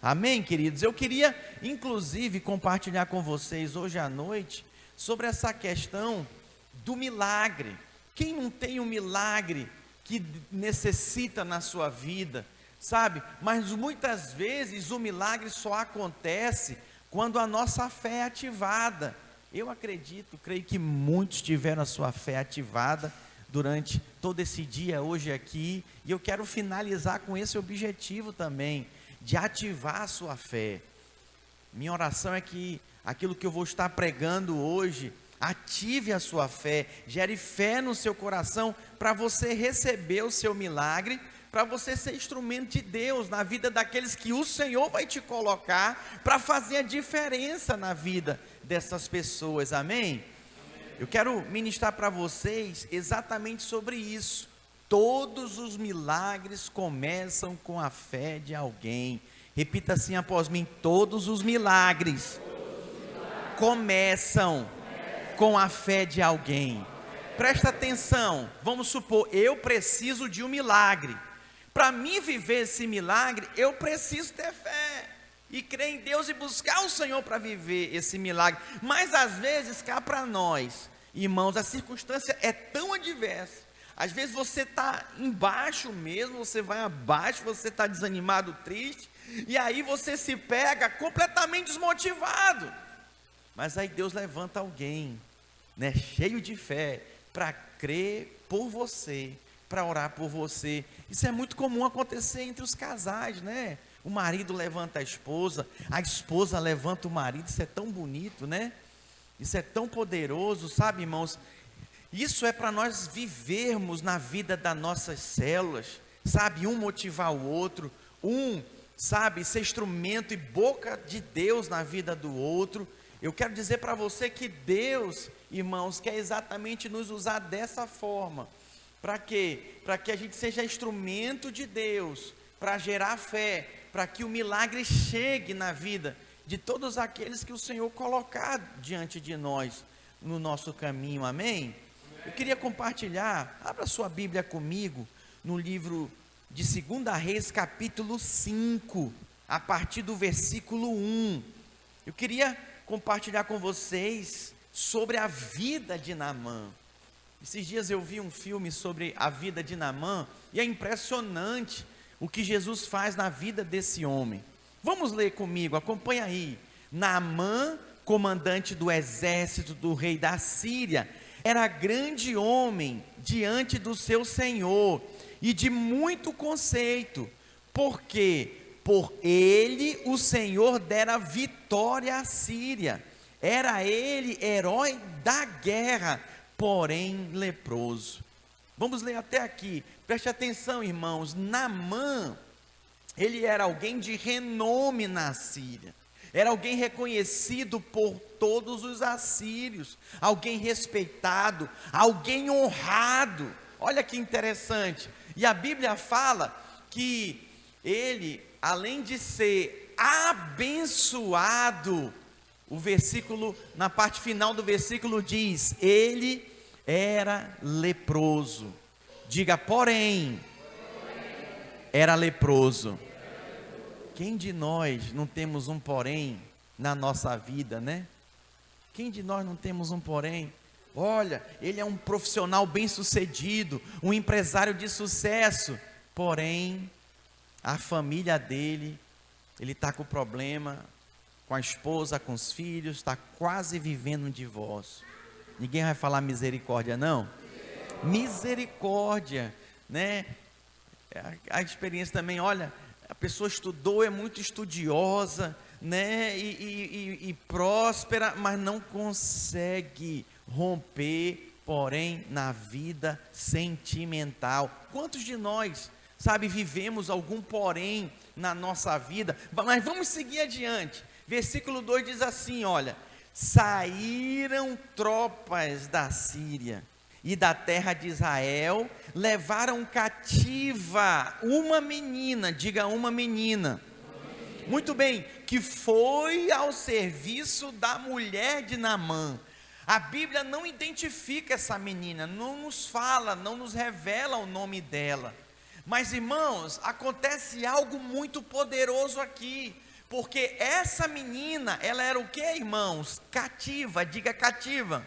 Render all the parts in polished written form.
Amém, queridos? Eu queria, inclusive, compartilhar com vocês hoje à noite sobre essa questão do milagre. Quem não tem um milagre que necessita na sua vida, sabe? Mas muitas vezes o milagre só acontece quando a nossa fé é ativada. Eu acredito, creio que muitos tiveram a sua fé ativada durante todo esse dia hoje aqui, e eu quero finalizar com esse objetivo também, de ativar a sua fé. Minha oração é que aquilo que eu vou estar pregando hoje ative a sua fé, gere fé no seu coração para você receber o seu milagre, para você ser instrumento de Deus na vida daqueles que o Senhor vai te colocar para fazer a diferença na vida dessas pessoas. Amém? Eu quero ministrar para vocês exatamente sobre isso. Todos os milagres começam com a fé de alguém. Repita assim após mim: todos os milagres começam com a fé de alguém. Presta atenção, vamos supor, eu preciso de um milagre. Para mim viver esse milagre, eu preciso ter fé e crer em Deus e buscar o Senhor para viver esse milagre. Mas às vezes cá para nós, irmãos, a circunstância é tão adversa. Às vezes você está embaixo mesmo, você vai abaixo, você está desanimado, triste, e aí você se pega completamente desmotivado. Mas aí Deus levanta alguém, né, cheio de fé, para crer por você, para orar por você. Isso é muito comum acontecer entre os casais, né? O marido levanta a esposa levanta o marido. Isso é tão bonito, né? Isso é tão poderoso, sabe, irmãos? Isso é para nós vivermos na vida das nossas células, sabe? Um motivar o outro, sabe, ser instrumento e boca de Deus na vida do outro. Eu quero dizer para você que Deus, irmãos, quer exatamente nos usar dessa forma. Para quê? Para que a gente seja instrumento de Deus, para gerar fé, para que o milagre chegue na vida de todos aqueles que o Senhor colocar diante de nós, no nosso caminho. Amém? Eu queria compartilhar, abra sua Bíblia comigo, no livro de 2 Reis, capítulo 5, a partir do versículo 1. Eu queria compartilhar com vocês sobre a vida de Naamã. Esses dias eu vi um filme sobre a vida de Naamã, e é impressionante o que Jesus faz na vida desse homem. Vamos ler comigo, acompanha aí. Naamã, comandante do exército do rei da Síria, era grande homem diante do seu senhor e de muito conceito, porque por ele o Senhor dera vitória à Síria. Era ele herói da guerra, porém leproso. Vamos ler até aqui, preste atenção, irmãos. Naamã, ele era alguém de renome na Síria. Era alguém reconhecido por todos os assírios, alguém respeitado, alguém honrado. Olha que interessante. E a Bíblia fala que ele, além de ser abençoado, o versículo, na parte final do versículo diz, ele era leproso. Diga, porém, era leproso. Quem de nós não temos um porém na nossa vida, né? Quem de nós não temos um porém? Olha, ele é um profissional bem-sucedido, um empresário de sucesso, porém, a família dele, ele está com problema, com a esposa, com os filhos, está quase vivendo um divórcio. Ninguém vai falar misericórdia, não? Misericórdia, né? A experiência também, olha, a pessoa estudou, é muito estudiosa, né, e próspera, mas não consegue romper, porém, na vida sentimental. Quantos de nós, sabe, vivemos algum porém na nossa vida? Mas vamos seguir adiante. Versículo 2 diz assim, olha, saíram tropas da Síria e da terra de Israel, levaram cativa uma menina, diga uma menina, muito bem, que foi ao serviço da mulher de Naamã. A Bíblia não identifica essa menina, não nos fala, não nos revela o nome dela. Mas irmãos, acontece algo muito poderoso aqui. Porque essa menina, ela era o que, irmãos? Cativa, diga cativa.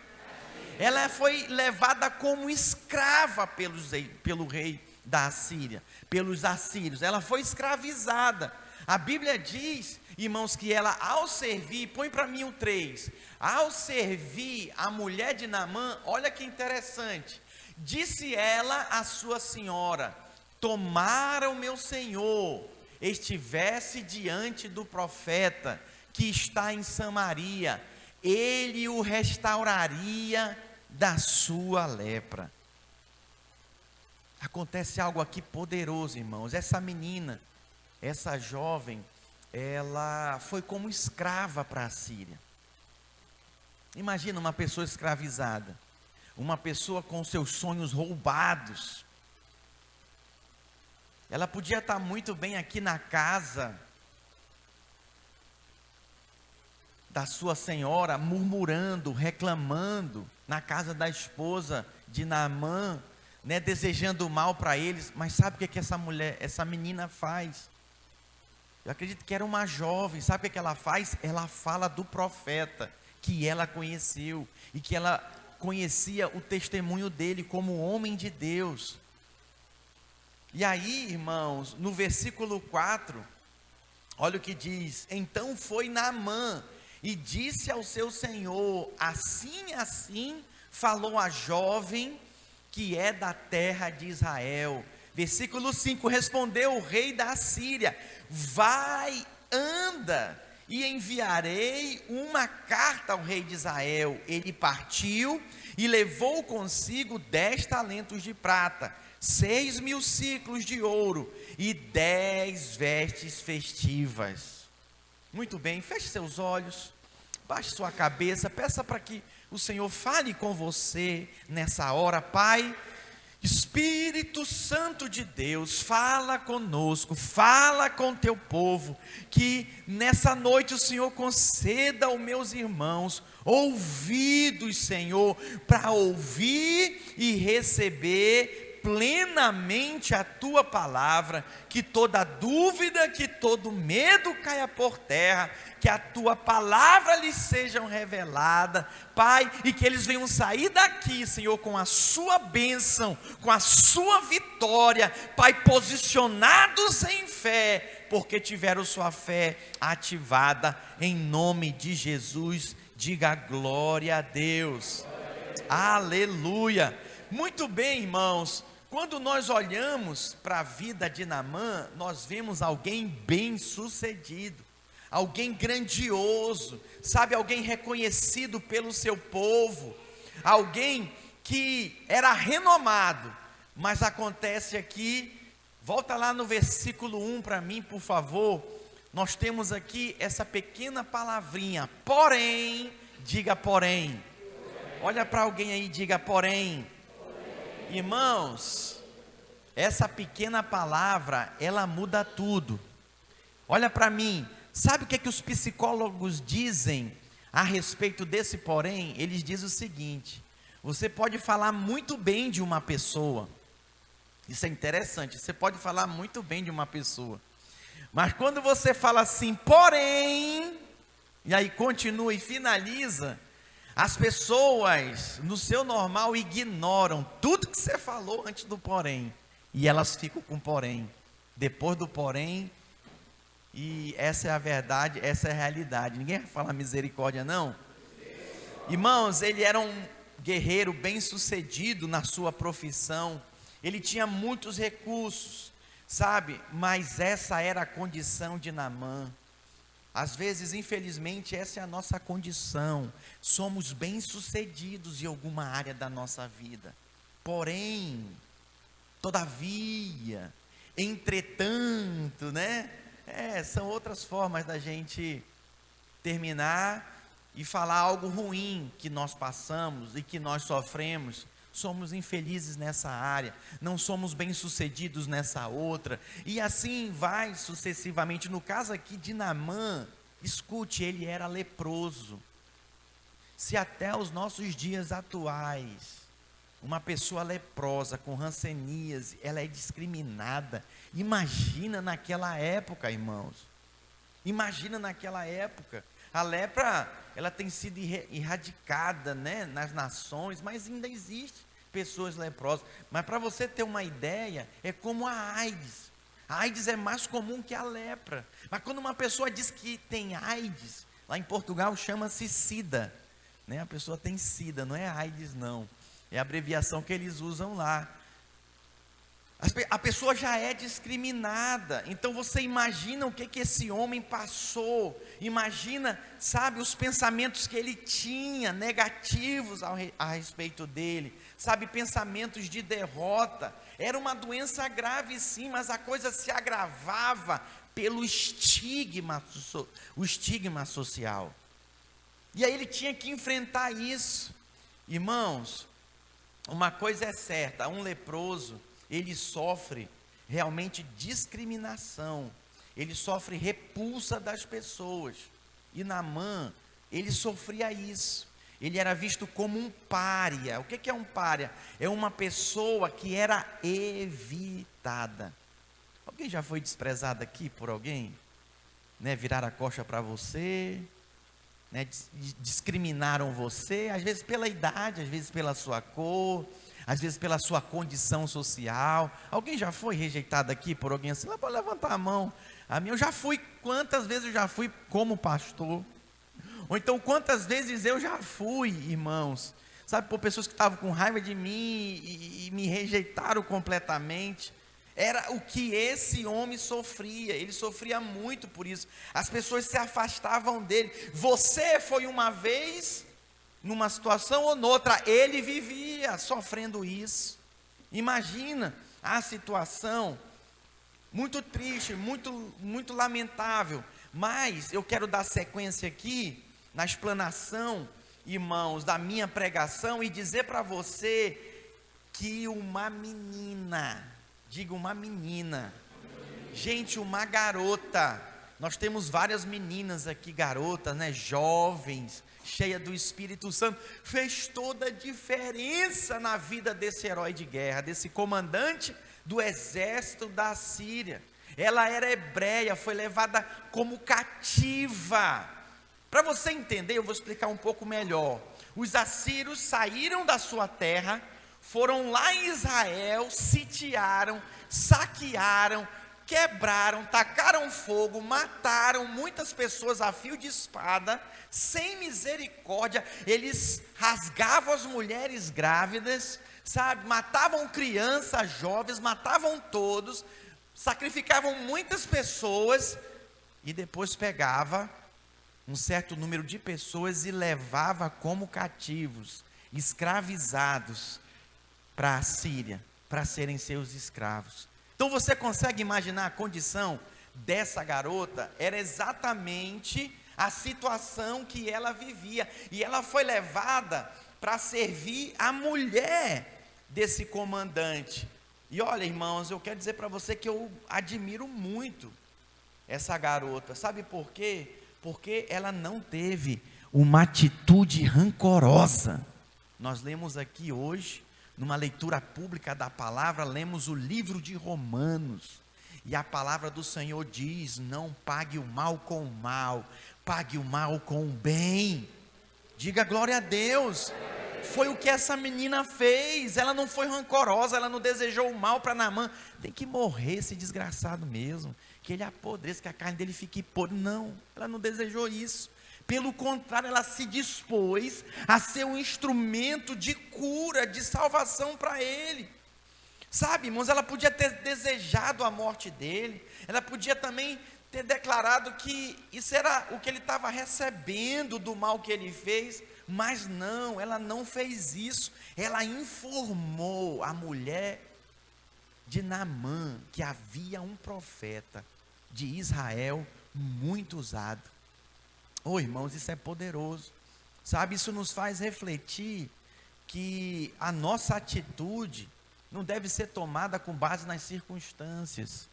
Ela foi levada como escrava pelo rei da Assíria, pelos assírios. Ela foi escravizada. A Bíblia diz, irmãos, que ela ao servir, põe para mim o 3, ao servir a mulher de Naamã, olha que interessante, disse ela à sua senhora: tomara o meu senhor estivesse diante do profeta que está em Samaria, ele o restauraria da sua lepra. Acontece algo aqui poderoso, irmãos. Essa menina, essa jovem, ela foi como escrava para a Síria. Imagina uma pessoa escravizada, uma pessoa com seus sonhos roubados. Ela podia estar muito bem aqui na casa da sua senhora, murmurando, reclamando, na casa da esposa de Naamã, né, desejando mal para eles. Mas sabe o que essa menina faz? Eu acredito que era uma jovem. Sabe o que ela faz? Ela fala do profeta que ela conheceu e que ela conhecia o testemunho dele como homem de Deus. E aí, irmãos, no versículo 4, olha o que diz: então foi Naamã e disse ao seu senhor, assim falou a jovem que é da terra de Israel. Versículo 5, respondeu o rei da Síria: vai, anda, e enviarei uma carta ao rei de Israel. Ele partiu e levou consigo 10 talentos de prata, 6.000 ciclos de ouro e 10 vestes festivas. Muito bem, feche seus olhos, baixe sua cabeça, peça para que o Senhor fale com você nessa hora. Pai, Espírito Santo de Deus, fala conosco, fala com teu povo, que nessa noite o Senhor conceda aos meus irmãos ouvidos, Senhor, para ouvir e receber plenamente a tua palavra, que toda dúvida, que todo medo caia por terra, que a tua palavra lhes seja revelada, Pai, e que eles venham sair daqui, Senhor, com a sua bênção, com a sua vitória, Pai, posicionados em fé, porque tiveram sua fé ativada. Em nome de Jesus, diga glória a Deus. Aleluia. Muito bem, irmãos. Quando nós olhamos para a vida de Naamã, nós vemos alguém bem sucedido, alguém grandioso, sabe, alguém reconhecido pelo seu povo, alguém que era renomado. Mas acontece aqui, volta lá no versículo 1 para mim, por favor. Nós temos aqui essa pequena palavrinha, porém, diga porém. Olha para alguém aí, diga porém. Irmãos, essa pequena palavra, ela muda tudo. Olha para mim, sabe o que os psicólogos dizem a respeito desse porém? Eles dizem o seguinte: você pode falar muito bem de uma pessoa, isso é interessante, você pode falar muito bem de uma pessoa, mas quando você fala assim, porém, e aí continua e finaliza, as pessoas, no seu normal, ignoram tudo que você falou antes do porém, e elas ficam com porém, depois do porém, e essa é a verdade, essa é a realidade. Ninguém vai falar misericórdia, não? Irmãos, ele era um guerreiro bem sucedido na sua profissão, ele tinha muitos recursos, sabe, mas essa era a condição de Naamã. Às vezes, infelizmente, essa é a nossa condição. Somos bem-sucedidos em alguma área da nossa vida. Porém, todavia, entretanto, né? São outras formas da gente terminar e falar algo ruim que nós passamos e que nós sofremos. Somos infelizes nessa área, não somos bem-sucedidos nessa outra, e assim vai sucessivamente. No caso aqui de Naamã, escute, ele era leproso. Se até os nossos dias atuais, uma pessoa leprosa com hanseníase, ela é discriminada, imagina naquela época, irmãos. Imagina naquela época, a lepra, ela tem sido erradicada, né, nas nações, mas ainda existe pessoas leprosas. Mas para você ter uma ideia, é como a AIDS. A AIDS é mais comum que a lepra. Mas quando uma pessoa diz que tem AIDS, lá em Portugal chama-se SIDA, né? A pessoa tem SIDA, não é AIDS não, é a abreviação que eles usam lá. A pessoa já é discriminada. Então você imagina o que esse homem passou. Imagina, sabe, os pensamentos que ele tinha, negativos a respeito dele. Sabe, pensamentos de derrota. Era uma doença grave sim, mas a coisa se agravava pelo estigma social. E aí ele tinha que enfrentar isso. Irmãos, uma coisa é certa, um leproso, ele sofre realmente discriminação, ele sofre repulsa das pessoas. E Naamã, ele sofria isso. Ele era visto como um pária. O que é um pária? É uma pessoa que era evitada. Alguém já foi desprezado aqui por alguém? Né? Viraram a coxa para você, né? Discriminaram você, às vezes pela idade, às vezes pela sua cor, às vezes pela sua condição social. Alguém já foi rejeitado aqui por alguém assim? Pode levantar a mão. A minha, eu já fui, quantas vezes eu já fui como pastor? Ou então quantas vezes eu já fui, irmãos, sabe, por pessoas que estavam com raiva de mim e me rejeitaram completamente. Era o que esse homem sofria, ele sofria muito por isso. As pessoas se afastavam dele. Você foi uma vez numa situação ou noutra, ele vivia sofrendo isso. Imagina a situação, muito triste, muito lamentável. Mas eu quero dar sequência aqui na explanação, irmãos, da minha pregação e dizer para você que uma menina, diga uma menina, gente, uma garota, nós temos várias meninas aqui, garotas, né, jovens, cheia do Espírito Santo, fez toda a diferença na vida desse herói de guerra, desse comandante do exército da Síria. Ela era hebreia, foi levada como cativa. Para você entender, eu vou explicar um pouco melhor. Os assírios saíram da sua terra, foram lá em Israel, sitiaram, saquearam, quebraram, tacaram fogo, mataram muitas pessoas a fio de espada, sem misericórdia. Eles rasgavam as mulheres grávidas, sabe, matavam crianças, jovens, matavam todos, sacrificavam muitas pessoas e depois pegava um certo número de pessoas e levava como cativos, escravizados para a Síria, para serem seus escravos. Então você consegue imaginar a condição dessa garota? Era exatamente a situação que ela vivia, e ela foi levada para servir a mulher desse comandante. E olha, irmãos, eu quero dizer para você que eu admiro muito essa garota. Sabe por quê? Porque ela não teve uma atitude rancorosa. Nós lemos aqui hoje, numa leitura pública da palavra, lemos o livro de Romanos, e a palavra do Senhor diz: não pague o mal com o mal, pague o mal com o bem. Diga glória a Deus. Foi o que essa menina fez. Ela não foi rancorosa, ela não desejou o mal para Naamã. Tem que morrer esse desgraçado mesmo, que ele apodreça, que a carne dele fique podre. Não, ela não desejou isso. Pelo contrário, ela se dispôs a ser um instrumento de cura, de salvação para ele. Sabe, irmãos, ela podia ter desejado a morte dele, ela podia também ter declarado que isso era o que ele estava recebendo do mal que ele fez, mas não, ela não fez isso. Ela informou a mulher de Naamã que havia um profeta de Israel muito usado. Oh, irmãos, isso é poderoso. Sabe, isso nos faz refletir que a nossa atitude não deve ser tomada com base nas circunstâncias,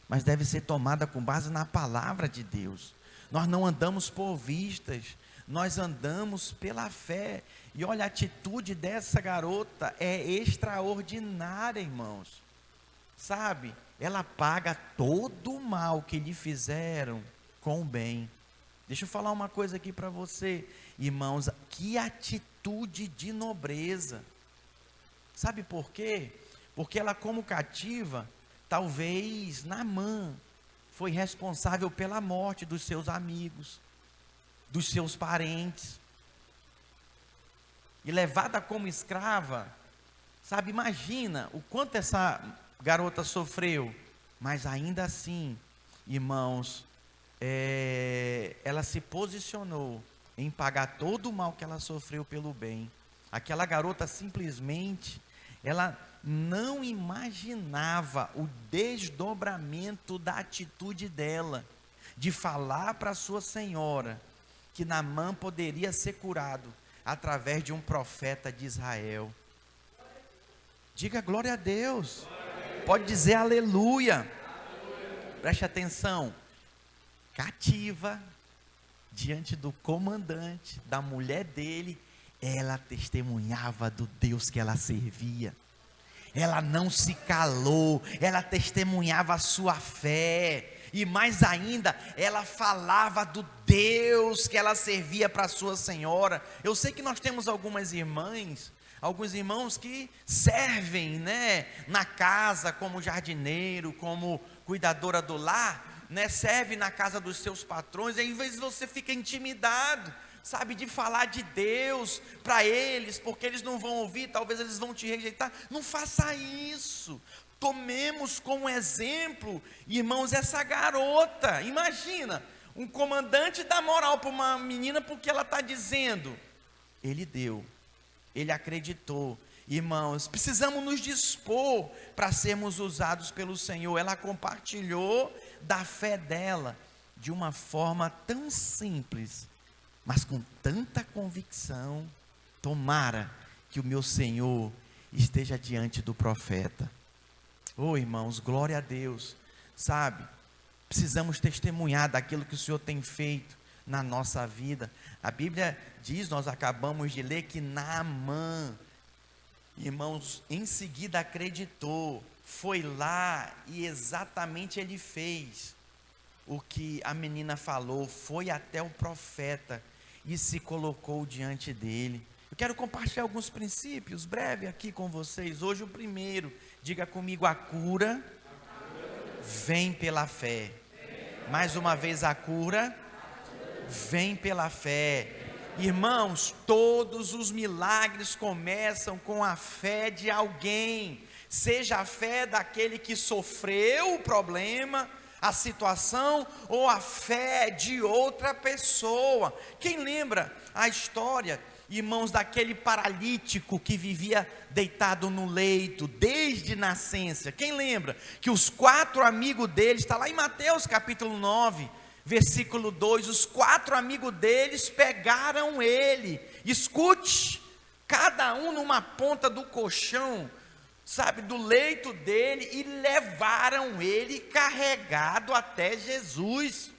mas deve ser tomada com base na palavra de Deus. Nós não andamos por vistas, nós andamos pela fé. E olha, a atitude dessa garota é extraordinária, irmãos. Sabe, ela paga todo o mal que lhe fizeram com o bem. Deixa eu falar uma coisa aqui para você, irmãos, que atitude de nobreza. Sabe por quê? Porque ela, como cativa, talvez Naamã foi responsável pela morte dos seus amigos, dos seus parentes. E levada como escrava, sabe, imagina o quanto essa garota sofreu. Mas ainda assim, irmãos, ela se posicionou em pagar todo o mal que ela sofreu pelo bem. Aquela garota simplesmente, ela não imaginava o desdobramento da atitude dela, de falar para sua senhora que Naamã poderia ser curado através de um profeta de Israel. Diga glória a Deus. Pode dizer aleluia. Preste atenção. Cativa, diante do comandante, da mulher dele, ela testemunhava do Deus que ela servia. Ela não se calou, ela testemunhava a sua fé. E mais ainda, ela falava do Deus que ela servia para a sua senhora. Eu sei que nós temos alguns irmãos que servem, né, na casa como jardineiro, como cuidadora do lar, né, serve na casa dos seus patrões, e às vezes você fica intimidado, sabe, de falar de Deus para eles, porque eles não vão ouvir, talvez eles vão te rejeitar. Não faça isso. Tomemos como exemplo, irmãos, essa garota. Imagina, um comandante dá moral para uma menina porque ela está dizendo. Ele deu, ele acreditou. Irmãos, precisamos nos dispor para sermos usados pelo Senhor. Ela compartilhou da fé dela de uma forma tão simples, mas com tanta convicção. Tomara que o meu Senhor esteja diante do profeta. Oh, irmãos, glória a Deus. Sabe, precisamos testemunhar daquilo que o Senhor tem feito na nossa vida. A Bíblia diz, nós acabamos de ler, que Naamã, irmãos, em seguida acreditou, foi lá e exatamente ele fez o que a menina falou, foi até o profeta e se colocou diante dele. Eu quero compartilhar alguns princípios breves aqui com vocês. Hoje o primeiro, diga comigo: a cura vem pela fé. Mais uma vez, a cura vem pela fé. Irmãos, todos os milagres começam com a fé de alguém, seja a fé daquele que sofreu o problema, a situação, ou a fé de outra pessoa. Quem lembra a história, irmãos, daquele paralítico que vivia deitado no leito desde nascença? Quem lembra que os 4 amigos dele, está lá em Mateus capítulo 9, versículo 2, os 4 amigos deles pegaram ele, escute, cada um numa ponta do colchão, sabe, do leito dele, e levaram ele carregado até Jesus.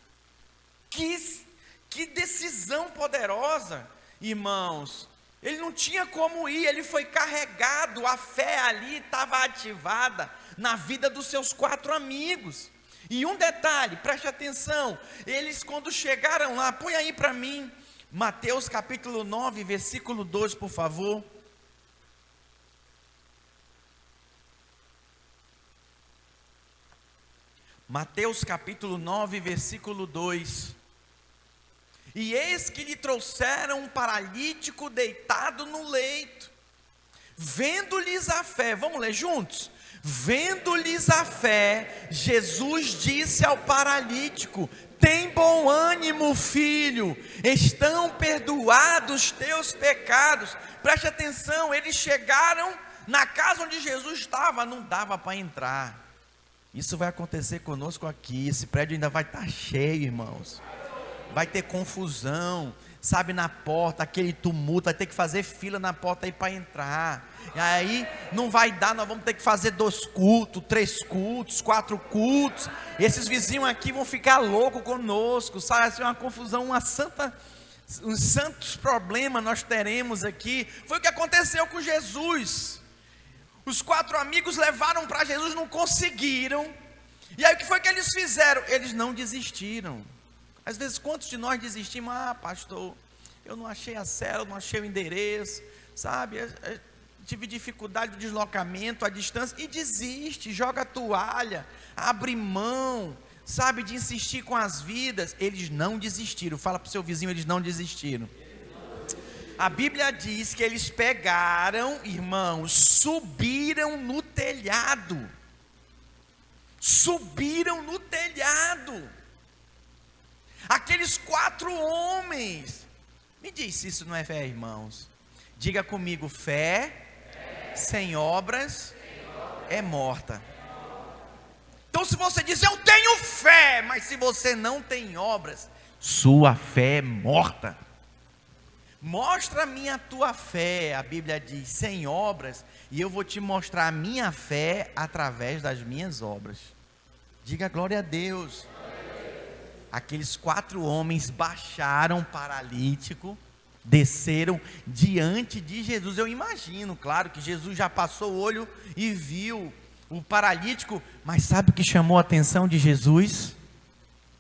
Que decisão poderosa, irmãos. Ele não tinha como ir, ele foi carregado, a fé ali estava ativada na vida dos seus 4 amigos. E um detalhe, preste atenção, eles quando chegaram lá, põe aí para mim, Mateus capítulo 9, versículo 2, por favor. Mateus capítulo 9, versículo 2. E eis que lhe trouxeram um paralítico deitado no leito. Vendo-lhes a fé, vamos ler juntos? Vendo-lhes a fé, Jesus disse ao paralítico: tem bom ânimo, filho, estão perdoados teus pecados. Preste atenção, eles chegaram na casa onde Jesus estava, não dava para entrar. Isso vai acontecer conosco aqui, esse prédio ainda vai estar cheio, irmãos. Vai ter confusão, sabe, na porta, aquele tumulto, vai ter que fazer fila na porta aí para entrar. E aí não vai dar, nós vamos ter que fazer 2 cultos, 3 cultos, 4 cultos. Esses vizinhos aqui vão ficar loucos conosco, sabe, assim, uma confusão, uns santos problemas nós teremos aqui. Foi o que aconteceu com Jesus. Os 4 amigos levaram para Jesus, não conseguiram. E aí o que foi que eles fizeram? Eles não desistiram. Às vezes, quantos de nós desistimos? Ah, pastor, eu não achei a célula, não achei o endereço, sabe? Tive dificuldade do deslocamento, a distância, e desiste, joga a toalha, abre mão, sabe, de insistir com as vidas. Eles não desistiram. Fala para o seu vizinho, eles não desistiram. A Bíblia diz que eles pegaram, irmãos, subiram no telhado. Subiram no telhado. Aqueles 4 homens. Me diz se isso não é fé, irmãos. Diga comigo, fé sem obras é morta. Então, se você diz, eu tenho fé, mas se você não tem obras, sua fé é morta. Mostra-me a tua fé, a Bíblia diz, sem obras, e eu vou te mostrar a minha fé através das minhas obras. Diga glória a Deus. Aqueles 4 homens baixaram o paralítico, desceram diante de Jesus. Eu imagino, claro, que Jesus já passou o olho e viu o paralítico, mas sabe o que chamou a atenção de Jesus?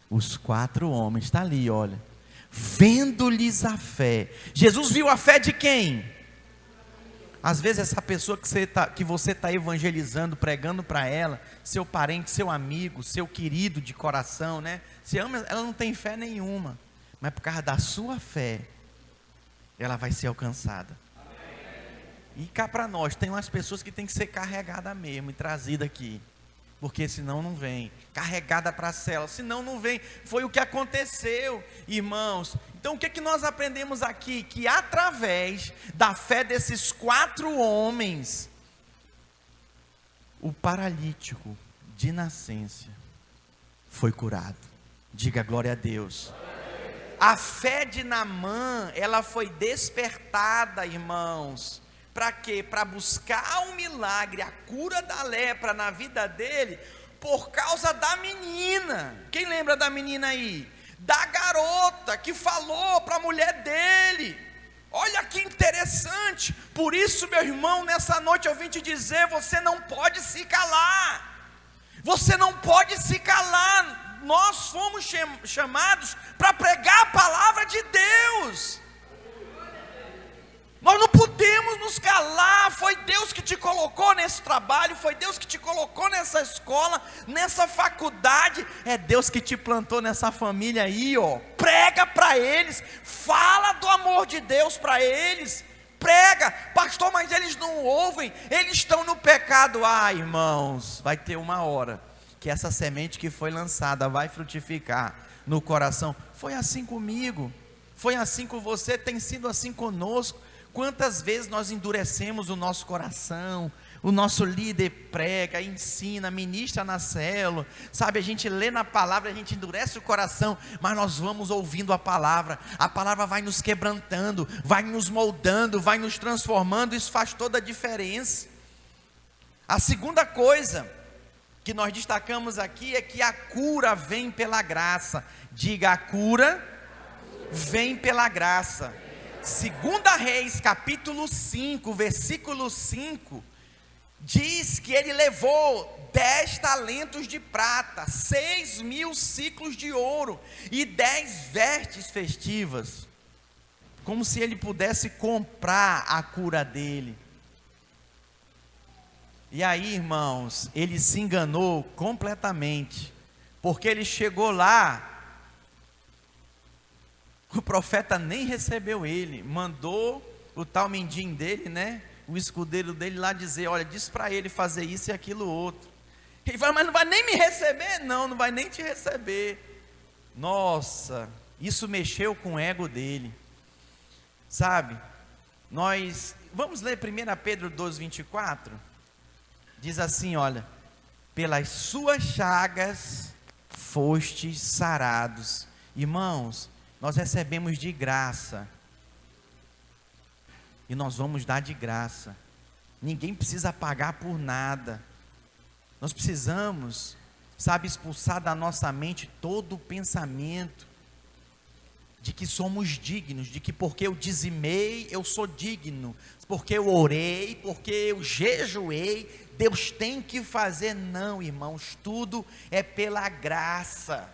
Os 4 homens, está ali, olha, vendo-lhes a fé. Jesus viu a fé de quem? Às vezes essa pessoa que você está evangelizando, pregando para ela, seu parente, seu amigo, seu querido de coração, né? Você ama, ela não tem fé nenhuma, mas por causa da sua fé, ela vai ser alcançada. E cá para nós, tem umas pessoas que tem que ser carregada mesmo e trazida aqui, porque senão não vem, carregada para a célula, senão não vem. Foi o que aconteceu, irmãos. Então o que nós aprendemos aqui? Que através da fé desses 4 homens, o paralítico de nascença foi curado. Diga glória a Deus. A fé de Naamã, ela foi despertada, irmãos. Para quê? Para buscar um milagre, a cura da lepra na vida dele, por causa da menina. Quem lembra da menina aí? Da garota que falou para a mulher dele. Olha que interessante. Por isso, meu irmão, nessa noite eu vim te dizer, você não pode se calar. Você não pode se calar. Nós fomos chamados para pregar a palavra de Deus. Nós não podemos nos calar. Foi Deus que te colocou nesse trabalho, foi Deus que te colocou nessa escola, nessa faculdade, é Deus que te plantou nessa família aí, ó. Prega para eles, fala do amor de Deus para eles, prega. Pastor, mas eles não ouvem, eles estão no pecado. Ah, irmãos, vai ter uma hora que essa semente que foi lançada vai frutificar no coração. Foi assim comigo, foi assim com você, tem sido assim conosco. Quantas vezes nós endurecemos o nosso coração, o nosso líder prega, ensina, ministra na célula, sabe, a gente lê na palavra, a gente endurece o coração, mas nós vamos ouvindo a palavra vai nos quebrantando, vai nos moldando, vai nos transformando, isso faz toda a diferença. A segunda coisa que nós destacamos aqui é que a cura vem pela graça. Diga, a cura vem pela graça. 2 Reis, capítulo 5, versículo 5, diz que ele levou 10 talentos de prata, 6.000 ciclos de ouro e 10 vestes festivas, como se ele pudesse comprar a cura dele. E aí, irmãos, ele se enganou completamente, porque ele chegou lá, o profeta nem recebeu ele, mandou o tal mendigo dele, né, o escudeiro dele lá dizer, olha, diz para ele fazer isso e aquilo outro. Ele falou, mas não vai nem me receber? Não, não vai nem te receber. Nossa, isso mexeu com o ego dele, sabe? Nós, vamos ler 1 Pedro 2,24, diz assim, olha, pelas suas chagas fostes sarados. Irmãos, nós recebemos de graça, e nós vamos dar de graça. Ninguém precisa pagar por nada. Nós precisamos, sabe, expulsar da nossa mente todo o pensamento de que somos dignos, de que porque eu dizimei, eu sou digno, porque eu orei, porque eu jejuei, Deus tem que fazer. Não, irmãos, tudo é pela graça.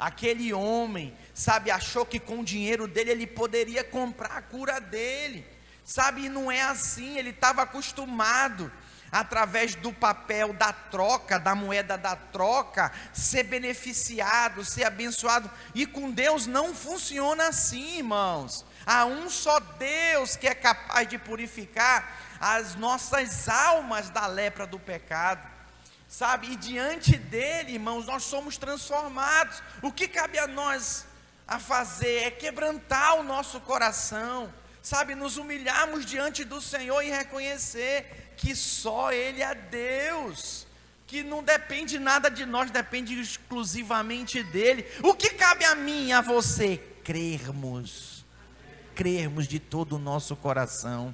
Aquele homem, sabe, achou que com o dinheiro dele ele poderia comprar a cura dele, sabe, e não é assim. Ele estava acostumado, através do papel da troca, da moeda da troca, ser beneficiado, ser abençoado, e com Deus não funciona assim, irmãos. Há um só Deus que é capaz de purificar as nossas almas da lepra do pecado, sabe, e diante dele, irmãos, nós somos transformados. O que cabe a nós a fazer é quebrantar o nosso coração, sabe, nos humilharmos diante do Senhor e reconhecer que só Ele é Deus, que não depende nada de nós, depende exclusivamente dEle. O que cabe a mim e a você? Crermos de todo o nosso coração,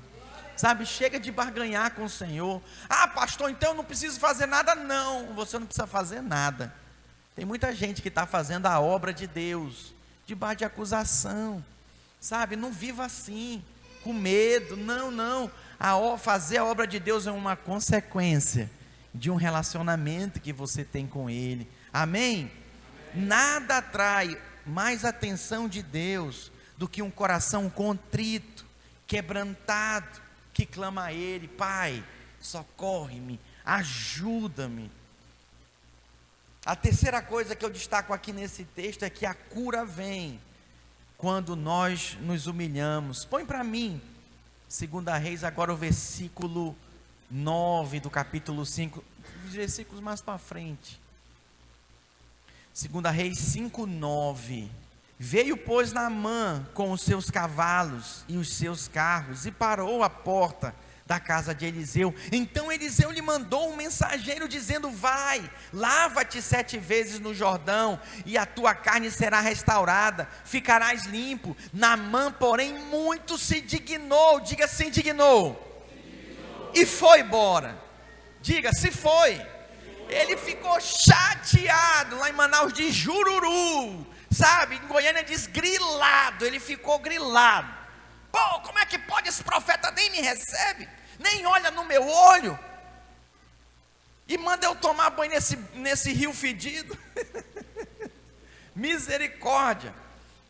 sabe, chega de barganhar com o Senhor. Ah, pastor, então eu não preciso fazer nada. Não, você não precisa fazer nada. Tem muita gente que está fazendo a obra de Deus debaixo de acusação, sabe, não viva assim, com medo. Não, fazer a obra de Deus é uma consequência de um relacionamento que você tem com Ele, amém? Nada atrai mais atenção de Deus do que um coração contrito, quebrantado, que clama a Ele: Pai, socorre-me, ajuda-me. A terceira coisa que eu destaco aqui nesse texto é que a cura vem quando nós nos humilhamos. Põe para mim, 2 Reis, agora o versículo 9 do capítulo 5, versículos mais para frente. 2 Reis 5, 9. Veio, pois, Naamã com os seus cavalos e os seus carros, e parou à porta da casa de Eliseu. Então Eliseu lhe mandou um mensageiro, dizendo: vai, lava-te 7 vezes no Jordão, e a tua carne será restaurada, ficarás limpo. Naamã, porém, muito se dignou. Diga, se indignou. E foi embora. Diga, se foi. Ele ficou chateado. Lá em Manaus diz jururu, sabe, em Goiânia diz grilado. Ele ficou grilado. Pô, como é que pode? Esse profeta nem me recebe, nem olha no meu olho, e manda eu tomar banho nesse rio fedido. Misericórdia.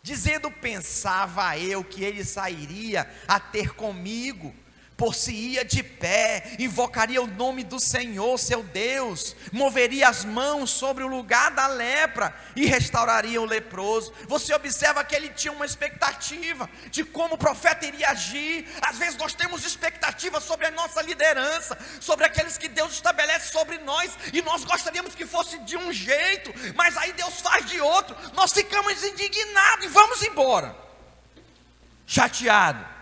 Dizendo: pensava eu que ele sairia a ter comigo, por-se-ia de pé, invocaria o nome do Senhor seu Deus, moveria as mãos sobre o lugar da lepra e restauraria o leproso. Você observa que ele tinha uma expectativa de como o profeta iria agir. Às vezes nós temos expectativas sobre a nossa liderança, sobre aqueles que Deus estabelece sobre nós, e nós gostaríamos que fosse de um jeito, mas aí Deus faz de outro. Nós ficamos indignados e vamos embora, chateados.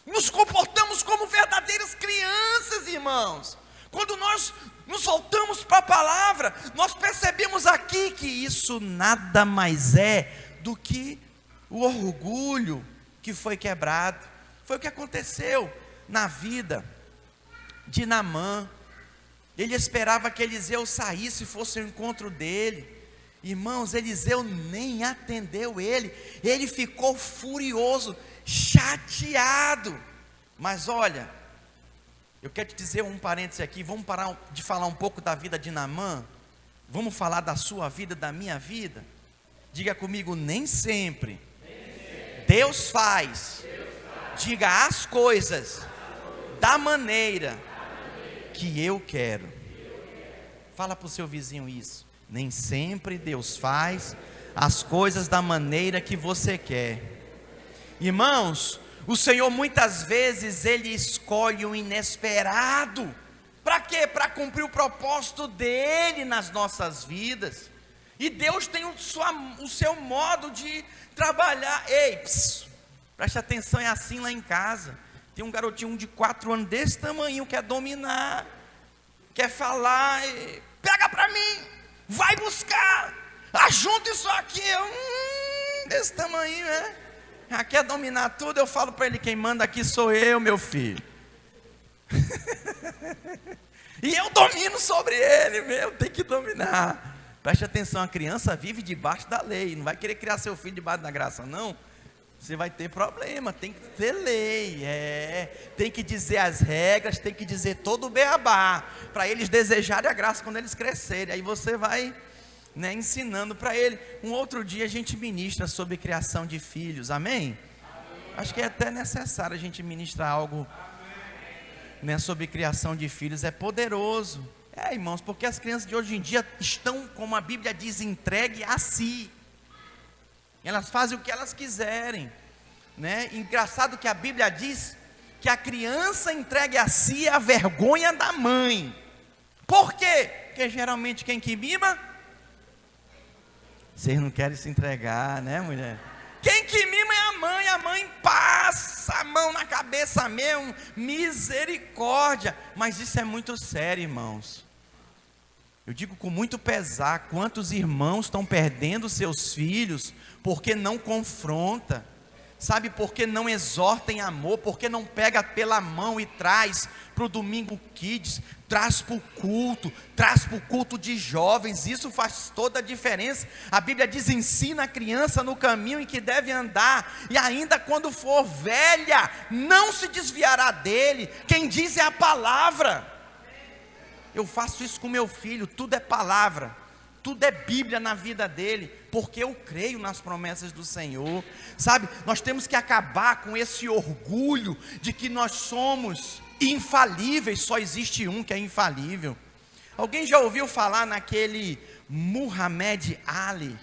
Nos comportamos como verdadeiras crianças, irmãos. Quando nós nos voltamos para a palavra, nós percebemos aqui que isso nada mais é do que o orgulho que foi quebrado. Foi o que aconteceu na vida de Naamã. Ele esperava que Eliseu saísse e fosse ao encontro dele. Irmãos, Eliseu nem atendeu ele. Ele ficou furioso, chateado. Mas olha, eu quero te dizer um parêntese aqui. Vamos parar de falar um pouco da vida de Naamã. Vamos falar da sua vida, da minha vida. Diga comigo: nem sempre Deus faz. Diga: as coisas da maneira que eu quero. Fala para o seu vizinho isso. Nem sempre Deus faz as coisas da maneira que você quer. Irmãos, o Senhor muitas vezes Ele escolhe o inesperado. Para quê? Para cumprir o propósito dEle nas nossas vidas. E Deus tem o seu modo de trabalhar. Ei, preste atenção, é assim lá em casa. Tem um garotinho de 4 anos desse tamanho, quer dominar, quer falar, pega para mim, vai buscar, ajunta isso aqui, desse tamanho, né? Quer dominar tudo. Eu falo para ele: quem manda aqui sou eu, meu filho. E eu domino sobre ele, tem que dominar. Preste atenção, a criança vive debaixo da lei. Não vai querer criar seu filho debaixo da graça, não. Você vai ter problema, tem que ter lei, tem que dizer as regras, tem que dizer todo o beabá, para eles desejarem a graça quando eles crescerem. Aí você vai né, ensinando para ele. Um outro dia a gente ministra sobre criação de filhos, amém? Acho que é até necessário a gente ministrar algo, né, sobre criação de filhos, é poderoso. Irmãos, porque as crianças de hoje em dia estão, como a Bíblia diz, entregue a si. Elas fazem o que elas quiserem, né? Engraçado que a Bíblia diz que a criança entregue a si é a vergonha da mãe. Por quê? Porque geralmente quem que mima? Vocês não querem se entregar, né, mulher? Quem que mima é a mãe passa a mão na cabeça mesmo, misericórdia. Mas isso é muito sério, irmãos. Eu digo com muito pesar, quantos irmãos estão perdendo seus filhos, porque não confronta, sabe, porque não exorta em amor, porque não pega pela mão e traz para o Domingo Kids, traz para o culto de jovens. Isso faz toda a diferença. A Bíblia diz, ensina a criança no caminho em que deve andar, e ainda quando for velha, não se desviará dele. Quem diz é a palavra. Eu faço isso com meu filho, tudo é palavra, tudo é Bíblia na vida dele, porque eu creio nas promessas do Senhor, sabe? Nós temos que acabar com esse orgulho de que nós somos infalíveis, só existe um que é infalível. Alguém já ouviu falar naquele Muhammad Ali,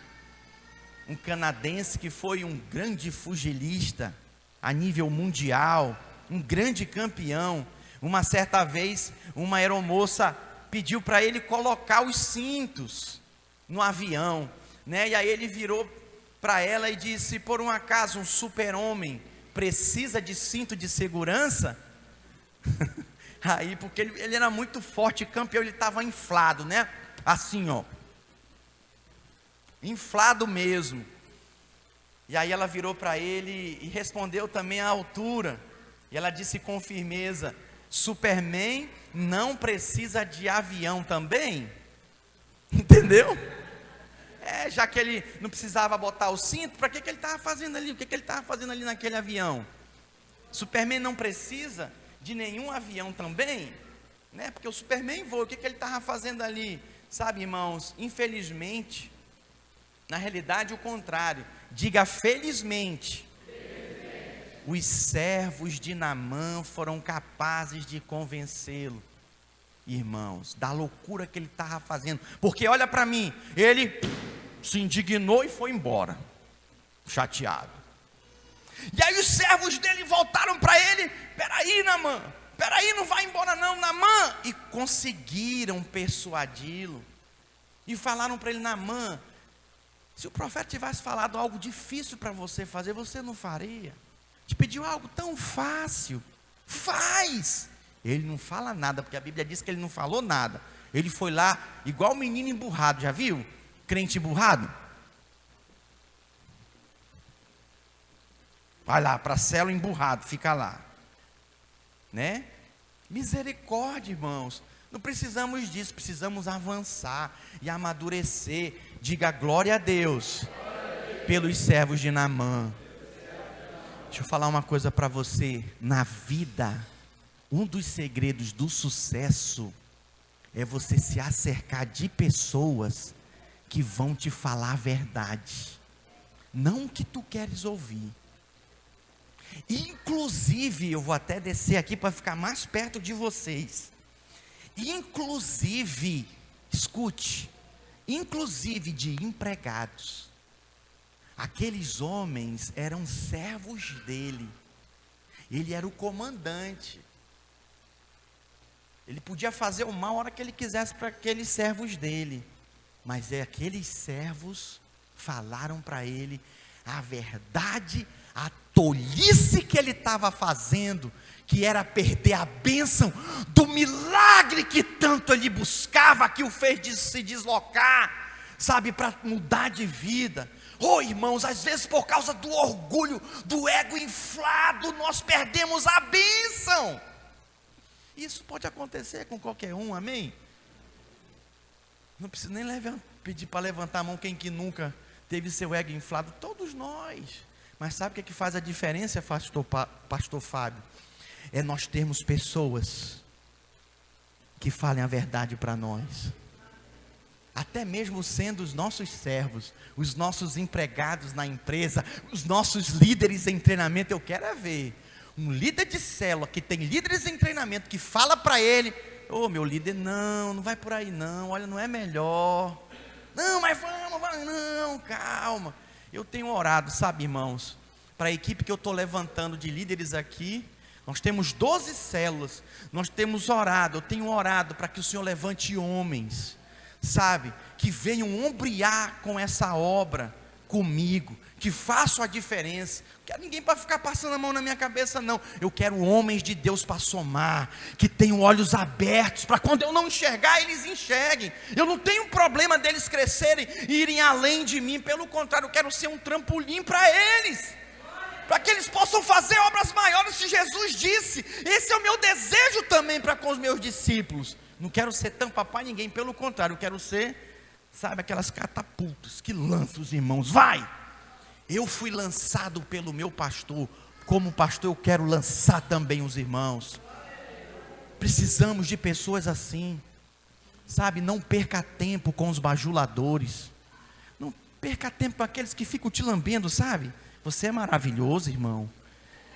um canadense que foi um grande pugilista a nível mundial, um grande campeão? Uma certa vez, uma aeromoça pediu para ele colocar os cintos no avião, né? E aí ele virou para ela e disse, por um acaso um super-homem precisa de cinto de segurança? Aí, porque ele era muito forte, campeão, ele estava inflado, né? Assim, ó, inflado mesmo. E aí ela virou para ele e respondeu também à altura, e ela disse com firmeza, Superman não precisa de avião também? Entendeu? Já que ele não precisava botar o cinto, para que ele estava fazendo ali? O que ele estava fazendo ali naquele avião? Superman não precisa de nenhum avião também? Né? Porque o Superman voa, o que ele estava fazendo ali? Sabe, irmãos, infelizmente, na realidade o contrário, diga felizmente. Os servos de Naamã foram capazes de convencê-lo, irmãos, da loucura que ele estava fazendo. Porque olha para mim, ele se indignou e foi embora, chateado. E aí os servos dele voltaram para ele, peraí Naamã, peraí, não vai embora não, Naamã. E conseguiram persuadi-lo, e falaram para ele, Naamã, se o profeta tivesse falado algo difícil para você fazer, você não faria? Te pediu algo tão fácil, faz. Ele não fala nada, porque a Bíblia diz que ele não falou nada. Ele foi lá, igual menino emburrado, já viu? Crente emburrado. Vai lá, para a célula emburrado, fica lá. Né? Misericórdia, irmãos. Não precisamos disso, precisamos avançar e amadurecer. Diga glória a Deus, pelos servos de Naamã. Deixa eu falar uma coisa para você, na vida, um dos segredos do sucesso é você se acercar de pessoas que vão te falar a verdade, não o que tu queres ouvir. Inclusive, eu vou até descer aqui para ficar mais perto de vocês. Inclusive, escute, inclusive de empregados. Aqueles homens eram servos dele, ele era o comandante, ele podia fazer o mal a hora que ele quisesse para aqueles servos dele, mas aqueles servos falaram para ele a verdade, a tolice que ele estava fazendo, que era perder a bênção do milagre que tanto ele buscava, que o fez se deslocar, sabe, para mudar de vida. Irmãos, às vezes por causa do orgulho, do ego inflado, nós perdemos a bênção. Isso pode acontecer com qualquer um, amém? Não precisa nem pedir para levantar a mão quem que nunca teve seu ego inflado, todos nós. Mas sabe o que faz a diferença, pastor Fábio? É nós termos pessoas que falem a verdade para nós. até mesmo sendo os nossos servos, os nossos empregados na empresa, os nossos líderes em treinamento. Eu quero é ver um líder de célula que tem líderes em treinamento que fala para ele: ô meu líder, não vai por aí não, olha, não é melhor, não, mas vamos, não, calma. Eu tenho orado, sabe, irmãos, para a equipe que eu estou levantando de líderes aqui. Nós temos 12 células, nós temos orado, eu tenho orado para que o Senhor levante homens, sabe, que venham ombrear com essa obra comigo, que façam a diferença. Não quero ninguém para ficar passando a mão na minha cabeça, não. Eu quero homens de Deus para somar, que tenham olhos abertos, para quando eu não enxergar, eles enxerguem. Eu não tenho problema deles crescerem e irem além de mim, pelo contrário, eu quero ser um trampolim para eles, para que eles possam fazer obras maiores que Jesus disse. Esse é o meu desejo também para com os meus discípulos. Não quero ser tampa para ninguém, pelo contrário, eu quero ser, sabe, aquelas catapultas que lançam os irmãos. Vai! Eu fui lançado pelo meu pastor, como pastor eu quero lançar também os irmãos. Precisamos de pessoas assim, sabe, não perca tempo com os bajuladores, não perca tempo com aqueles que ficam te lambendo, sabe. Você é maravilhoso, irmão,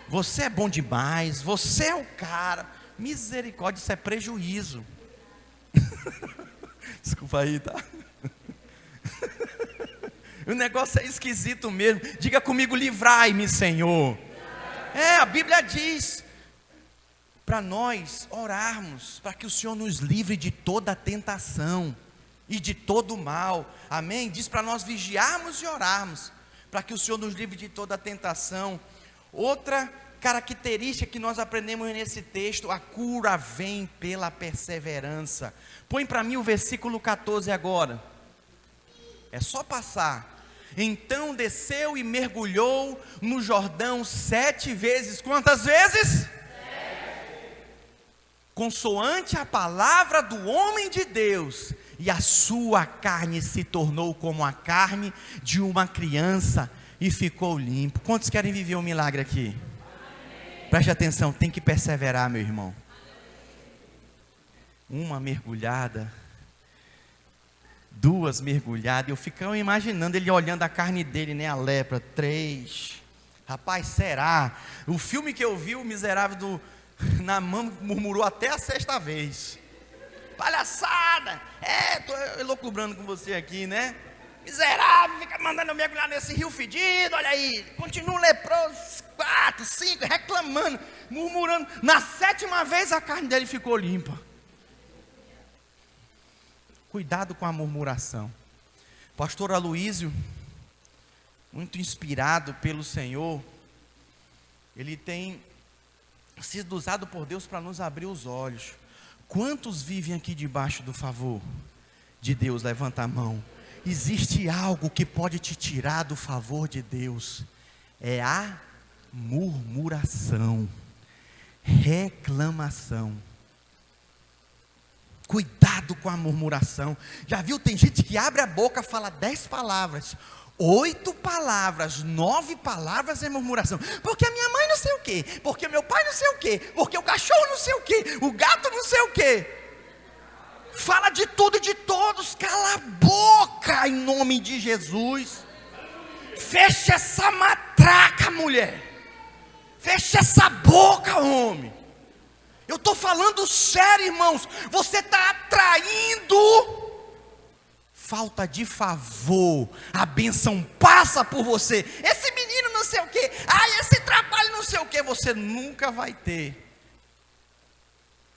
você é bom demais, você é o cara. Misericórdia, isso é prejuízo. Desculpa aí, tá? O negócio é esquisito mesmo. Diga comigo: livrai-me, Senhor. A Bíblia diz para nós orarmos, para que o Senhor nos livre de toda tentação e de todo mal. Amém? Diz para nós vigiarmos e orarmos, para que o Senhor nos livre de toda tentação. Outra característica que nós aprendemos nesse texto: a cura vem pela perseverança. Põe para mim o versículo 14 agora. É só passar. Então desceu e mergulhou no Jordão 7 vezes. Quantas vezes? 7. Consoante a palavra do homem de Deus, e a sua carne se tornou como a carne de uma criança e ficou limpo. Quantos querem viver um milagre aqui? Amém. Preste atenção, tem que perseverar, meu irmão. Uma mergulhada, 2 mergulhadas, eu ficava imaginando ele olhando a carne dele, né, a lepra. 3, rapaz, será? O filme que eu vi, o miserável na mão murmurou até a 6ª vez. Palhaçada, estou elocubrando com você aqui, né? Miserável, fica mandando eu mergulhar nesse rio fedido, olha aí, continua leproso, 4, 5, reclamando, murmurando. Na 7ª vez a carne dele ficou limpa. Cuidado com a murmuração. Pastor Aloísio, muito inspirado pelo Senhor, ele tem sido usado por Deus para nos abrir os olhos. Quantos vivem aqui debaixo do favor de Deus? Levanta a mão. Existe algo que pode te tirar do favor de Deus: é a murmuração, reclamação. Cuidado com a murmuração. Já viu, tem gente que abre a boca, fala 10 palavras, 8 palavras, 9 palavras é murmuração. Porque a minha mãe não sei o quê, porque meu pai não sei o quê, porque o cachorro não sei o quê, o gato não sei o quê. Fala de tudo e de todos. Cala a boca em nome de Jesus. Fecha essa matraca, mulher. Fecha essa boca, homem. Eu estou falando sério, irmãos. Você está atraindo falta de favor. A bênção passa por você. Esse menino não sei o quê, esse trabalho não sei o quê. Você nunca vai ter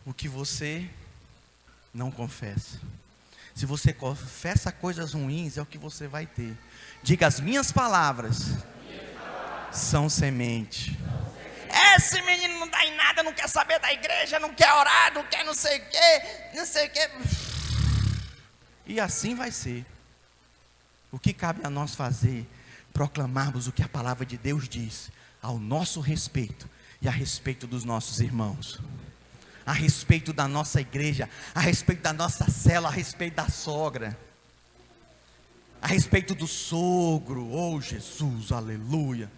o que você não confessa. Se você confessa coisas ruins, é o que você vai ter. Diga: as minhas palavras são semente. Esse menino não dá em nada, não quer saber da igreja, não quer orar, não quer não sei o quê, não sei o quê. E assim vai ser. O que cabe a nós fazer? Proclamarmos o que a palavra de Deus diz ao nosso respeito e a respeito dos nossos irmãos, a respeito da nossa igreja, a respeito da nossa célula, a respeito da sogra, a respeito do sogro. Oh Jesus, aleluia.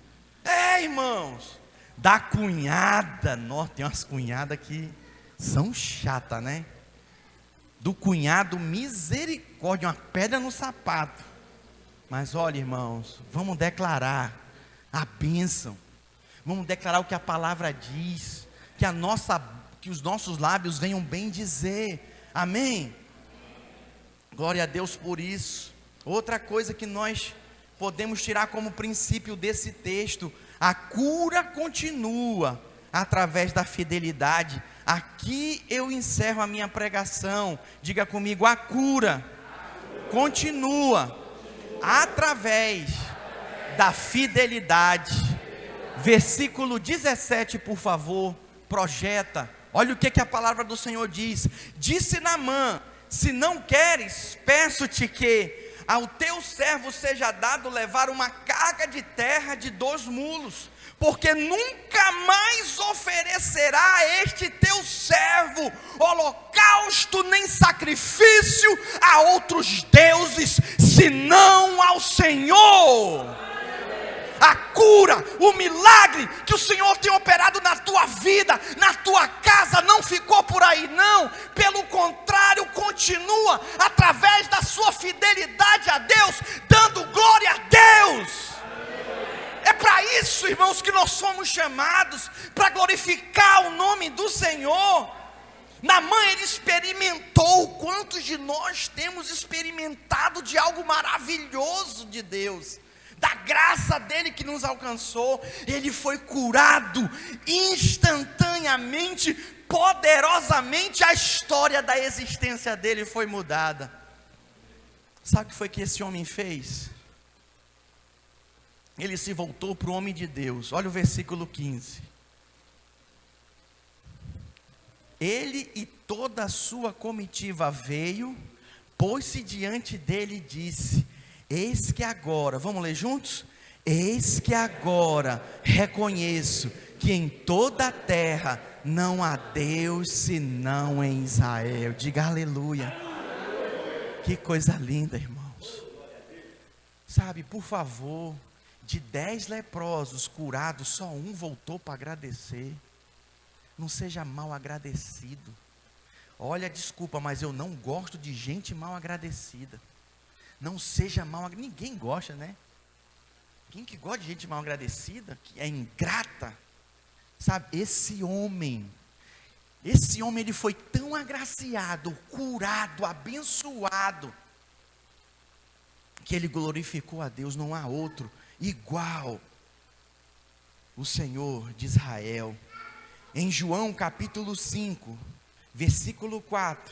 Irmãos, da cunhada. Nossa, tem umas cunhadas que são chatas, né? do cunhado, misericórdia, uma pedra no sapato. Mas olha, irmãos, vamos declarar a bênção. Vamos declarar o que a palavra diz, que os nossos lábios venham bem dizer. Amém? Glória a Deus por isso. Outra coisa que nós podemos tirar como princípio desse texto: a cura continua através da fidelidade. Aqui eu encerro a minha pregação. Diga comigo: a cura continua através da fidelidade. Versículo 17, por favor, projeta. Olha o que a palavra do Senhor diz. Disse Naamã: se não queres, peço-te que ao teu servo seja dado levar uma carga de terra de 2 mulos, porque nunca mais oferecerá a este teu servo holocausto nem sacrifício a outros deuses, senão ao Senhor. A cura, o milagre que o Senhor tem operado na tua vida, na tua casa, não ficou por aí não. Pelo contrário, continua através da sua fidelidade a Deus, dando glória a Deus. É para isso, irmãos, que nós fomos chamados, para glorificar o nome do Senhor. Naamã, ele experimentou. Quantos de nós temos experimentado de algo maravilhoso de Deus, da graça dele que nos alcançou? Ele foi curado instantaneamente, poderosamente. A história da existência dele foi mudada. Sabe o que foi que esse homem fez? Ele se voltou para o homem de Deus. Olha o versículo 15. Ele e toda a sua comitiva veio, pôs-se diante dele e disse: eis que agora, vamos ler juntos? Eis que agora reconheço que em toda a terra não há Deus senão em Israel. Diga aleluia. Que coisa linda, irmãos. Sabe, por favor, de 10 leprosos curados, só um voltou para agradecer. Não seja mal agradecido. Olha, desculpa, mas eu não gosto de gente mal agradecida. Não seja mal, ninguém gosta, né? Quem que gosta de gente mal agradecida, que é ingrata? Sabe, esse homem ele foi tão agraciado, curado, abençoado, que ele glorificou a Deus. Não há outro igual o Senhor de Israel. Em João capítulo 5, versículo 4,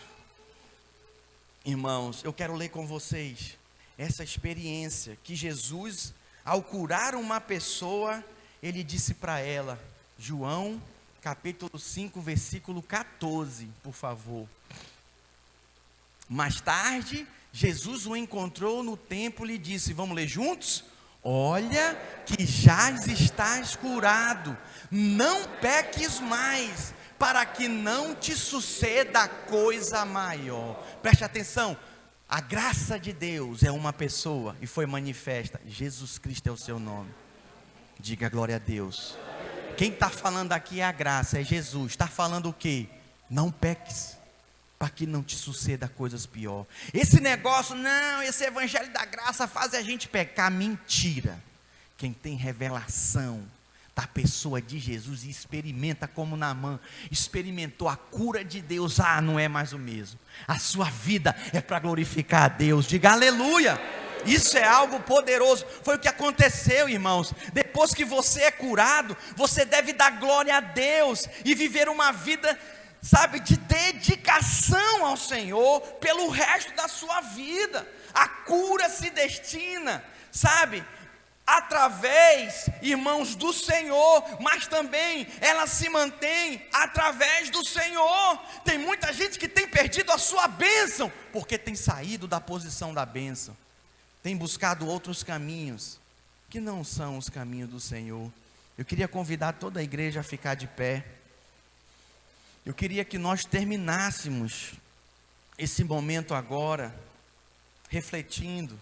irmãos, eu quero ler com vocês essa experiência que Jesus, ao curar uma pessoa, ele disse para ela. João capítulo 5, versículo 14, por favor. Mais tarde, Jesus o encontrou no templo e disse, vamos ler juntos? Olha que já estás curado, não peques mais, para que não te suceda coisa maior. Preste atenção, a graça de Deus é uma pessoa e foi manifesta. Jesus Cristo é o seu nome. Diga glória a Deus. Quem está falando aqui é a graça, é Jesus. Está falando o quê? Não peques, para que não te suceda coisas pior. Esse negócio, não, esse evangelho da graça faz a gente pecar. Mentira. Quem tem revelação da pessoa de Jesus e experimenta como Naamã experimentou a cura de Deus, não é mais o mesmo. A sua vida é para glorificar a Deus. Diga aleluia. Isso é algo poderoso. Foi o que aconteceu, irmãos. Depois que você é curado, você deve dar glória a Deus e viver uma vida, sabe, de dedicação ao Senhor pelo resto da sua vida. A cura se destina, sabe, através, irmãos, do Senhor, mas também ela se mantém através do Senhor. Tem muita gente que tem perdido a sua bênção, porque tem saído da posição da bênção, tem buscado outros caminhos, que não são os caminhos do Senhor. Eu queria convidar toda a igreja a ficar de pé. Eu queria que nós terminássemos esse momento agora, refletindo,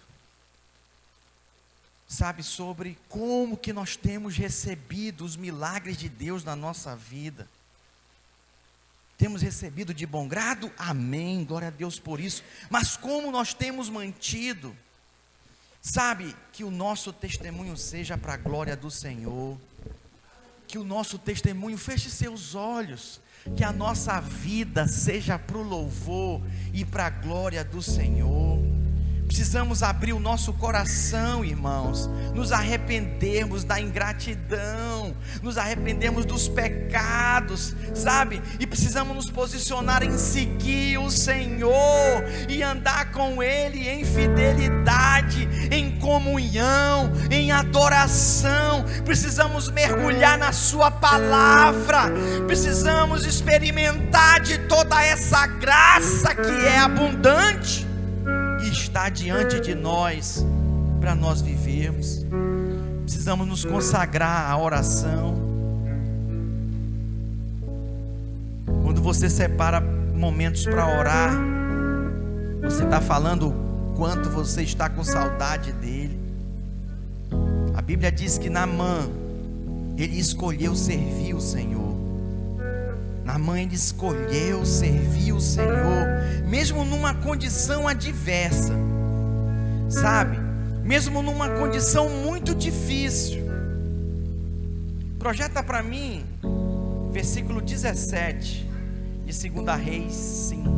sabe, sobre como que nós temos recebido os milagres de Deus na nossa vida. Temos recebido de bom grado? Amém, glória a Deus por isso. Mas como nós temos mantido? Sabe, que o nosso testemunho seja para a glória do Senhor. Que o nosso testemunho, feche seus olhos, que a nossa vida seja para o louvor e para a glória do Senhor. Precisamos abrir o nosso coração, irmãos, nos arrependermos da ingratidão, nos arrependermos dos pecados, sabe? E precisamos nos posicionar em seguir o Senhor e andar com Ele em fidelidade, em comunhão, em adoração. Precisamos mergulhar na Sua palavra, precisamos experimentar de toda essa graça que é abundante e está diante de nós, para nós vivermos. Precisamos nos consagrar à oração. Quando você separa momentos para orar, você está falando o quanto você está com saudade dele. A Bíblia diz que Naamã, ele escolheu servir o Senhor. Naamã, ele escolheu servir o Senhor, mesmo numa condição adversa, sabe? Mesmo numa condição muito difícil. Projeta para mim, versículo 17, de 2 Reis 5.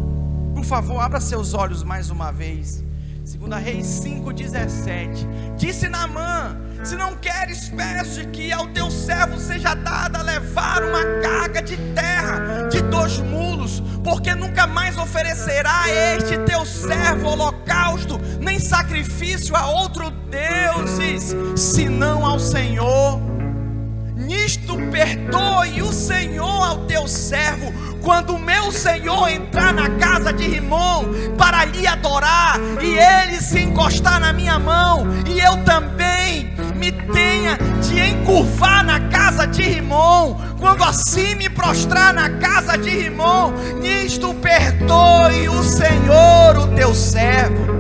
Por favor, abra seus olhos mais uma vez. 2 Reis 5:17. Disse Naamã: se não queres, peço que ao teu servo seja dada levar uma carga de terra de 2 mulos, porque nunca mais oferecerá este teu servo holocausto, nem sacrifício a outro deuses, senão ao Senhor. Nisto perdoe o Senhor ao teu servo, quando o meu Senhor entrar na casa de Rimom para lhe adorar, e ele se encostar na minha mão, e eu também me tenha de encurvar na casa de Rimom, quando assim me prostrar na casa de Rimom, nisto perdoe o Senhor o teu servo.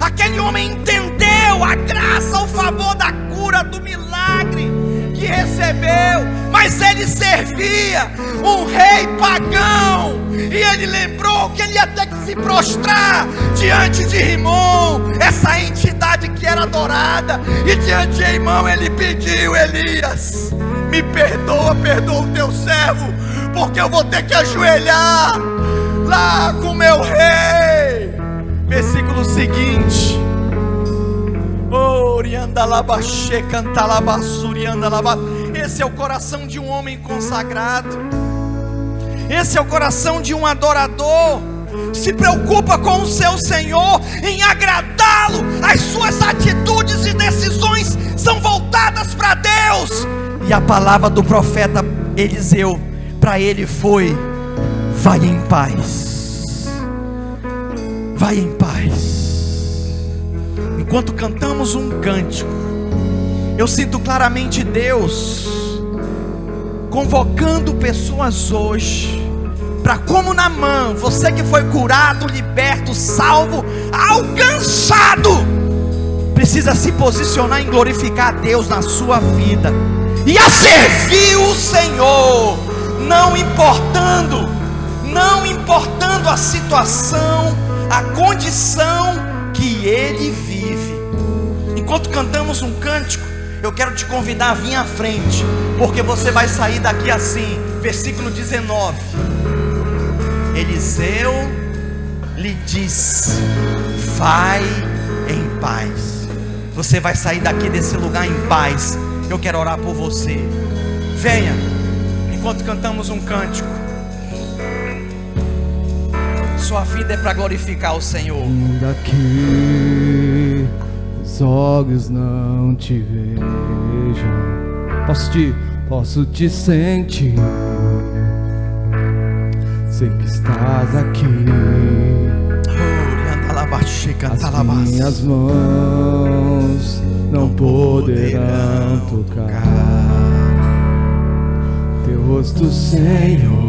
Aquele homem entendeu a graça, o favor da cura, do milagre que recebeu, mas ele servia um rei pagão, e ele lembrou que ele ia ter que se prostrar diante de Rimom, essa entidade que era adorada, e diante de Rimom ele pediu: Elias, me perdoa, perdoa o teu servo, porque eu vou ter que ajoelhar lá com meu rei. Versículo seguinte: esse é o coração de um homem consagrado, esse é o coração de um adorador. Se preocupa com o seu Senhor, em agradá-lo. As suas atitudes e decisões são voltadas para Deus. E a palavra do profeta Eliseu para ele foi: vai em paz, vai em paz. Enquanto cantamos um cântico, eu sinto claramente Deus convocando pessoas hoje para, como Naamã, você que foi curado, liberto, salvo, alcançado, precisa se posicionar em glorificar a Deus na sua vida e a servir o Senhor, não importando a situação, a condição que ele vive. Enquanto cantamos um cântico, eu quero te convidar a vir à frente, porque você vai sair daqui assim. Versículo 19: Eliseu lhe disse: vai em paz. Você vai sair daqui desse lugar em paz. Eu quero orar por você. Venha, enquanto cantamos um cântico. Sua vida é para glorificar o Senhor. Ainda que os olhos não te vejam, posso te sentir. Sei que estás aqui. As minhas mãos não poderão tocar teu rosto, Senhor.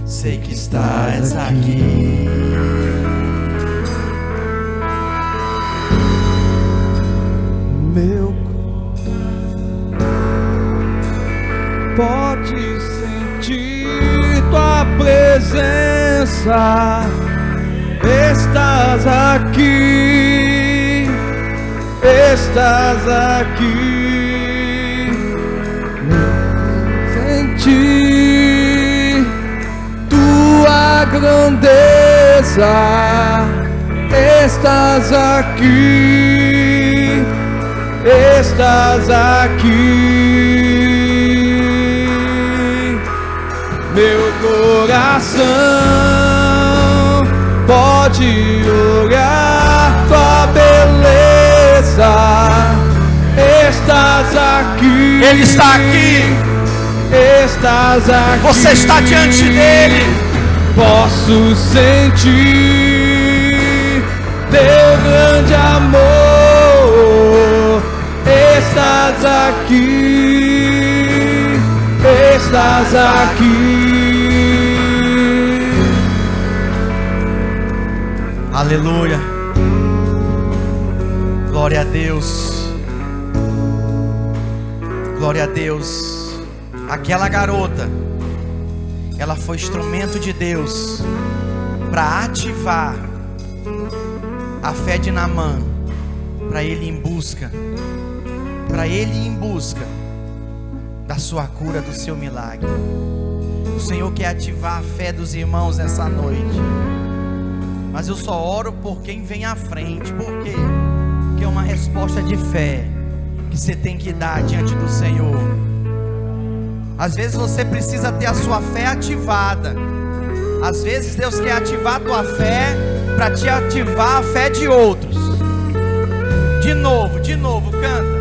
Sei que estás aqui. Meu corpo pode sentir sentir tua presença. Estás aqui, estás aqui. Sentir tua grandeza. Estás aqui, estás aqui. Meu coração pode olhar tua beleza. Estás aqui, Ele está aqui. estás aqui. Você está diante dele. Posso sentir teu grande amor. Estás aqui, estás aqui. Aleluia. Glória a Deus. Glória a Deus. Aquela garota, ela foi instrumento de Deus para ativar a fé de Naamã, para ele ir em busca da sua cura, do seu milagre. O Senhor quer ativar a fé dos irmãos nessa noite. Mas eu só oro por quem vem à frente. Por quê? Porque é uma resposta de fé que você tem que dar diante do Senhor. Às vezes você precisa ter a sua fé ativada. Às vezes Deus quer ativar a tua fé para te ativar a fé de outros. De novo, canta.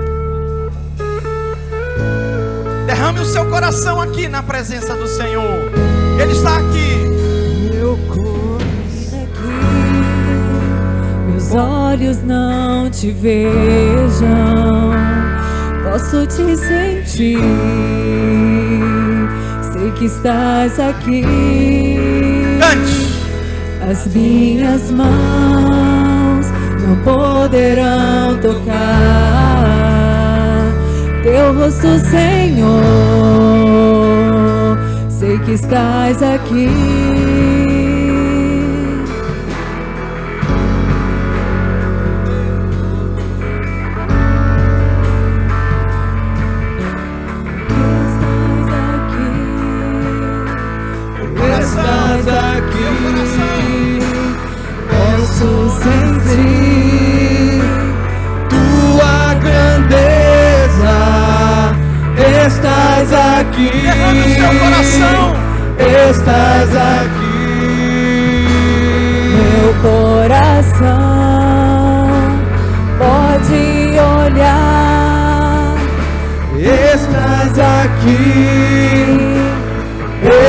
Derrame o seu coração aqui na presença do Senhor. Ele está aqui. Meu coração. Meus olhos não te vejam, posso te sentir. Sei que estás aqui. Cante. As minhas mãos não poderão tocar teu rosto, Senhor. Sei que estás aqui. Estás aqui, Posso sentir tua grandeza. Estás aqui, Derrame o seu coração. estás aqui. meu coração, pode olhar. Estás aqui,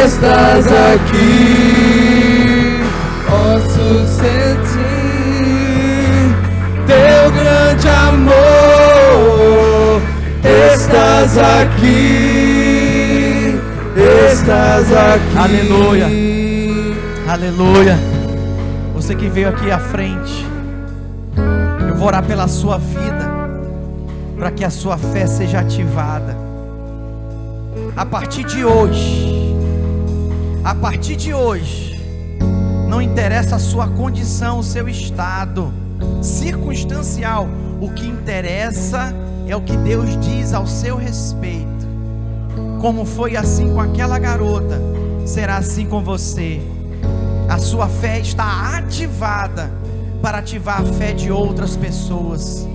estás aqui. Posso sentir teu grande amor. Estás aqui, estás aqui. Aleluia. Aleluia. Você que veio aqui à frente, eu vou orar pela sua vida, para que a sua fé seja ativada. A partir de hoje, não interessa a sua condição, o seu estado circunstancial. O que interessa é o que Deus diz ao seu respeito. Como foi assim com aquela garota, será assim com você. A sua fé está ativada para ativar a fé de outras pessoas,